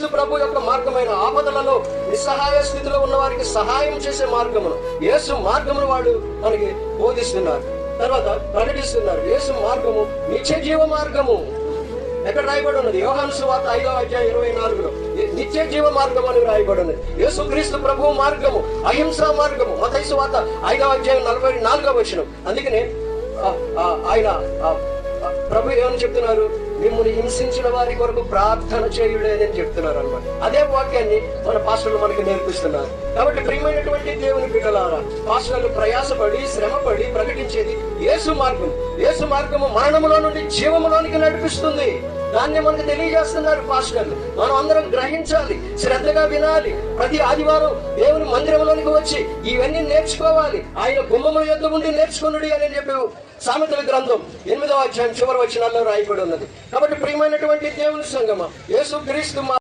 యేసుక్రీస్తు ప్రభు యొక్క మార్గమైన ఆపదలలో నిస్సహాయ స్థితిలో ఉన్న వారికి సహాయం చేసే మార్గమును, యేసు మార్గమును వాడు మనకి బోధిస్తున్నారు, తర్వాత ప్రకటిస్తున్నారు. యేసు మార్గము నిత్య జీవ మార్గము. ఎక్కడ రాయబడి ఉన్నది? యోహాను సువార్త 5వ అధ్యాయం 24లో నిత్య జీవ మార్గం అని రాయబడి ఉన్నది. యేసుక్రీస్తు ప్రభువు మార్గము అహింసా మార్గము. మత్తయి సువార్త 5వ అధ్యాయం 44వ వచనం. అందుకనే ఆయన ప్రభు ఏమని చెప్తున్నారు? మిమ్మల్ని హింసించిన వారి కొరకు ప్రార్థన చేయుడేదని చెప్తున్నారు అన్నమాట. అదే వాక్యాన్ని మన పాస్టర్లు మనకి నేర్పిస్తున్నారు. కాబట్టి ప్రియమైనటువంటి దేవుని బిడ్డలారా, పాస్టర్లు ప్రయాసపడి శ్రమపడి ప్రకటించేది యేసు మార్గం. యేసు మార్గము మరణములో నుండి జీవములోనికి నడిపిస్తుంది. దాన్ని మనకు తెలియజేస్తున్నారు పాస్టర్లు. మనం అందరం గ్రహించాలి, శ్రద్ధగా వినాలి. ప్రతి ఆదివారం దేవుని మందిరంలోనికి వచ్చి ఇవన్నీ నేర్చుకోవాలి. ఆయన గుమ్మముల యొద్ద ఉండి నేర్చుకున్నాడు అని చెప్పి సామెతల గ్రంథం 8వ అధ్యాయం చివరి వచనాల్లో రాయబడి ఉన్నది. కాబట్టి ప్రియమైనటువంటి దేవుని సంగమా, యేసుక్రీస్తు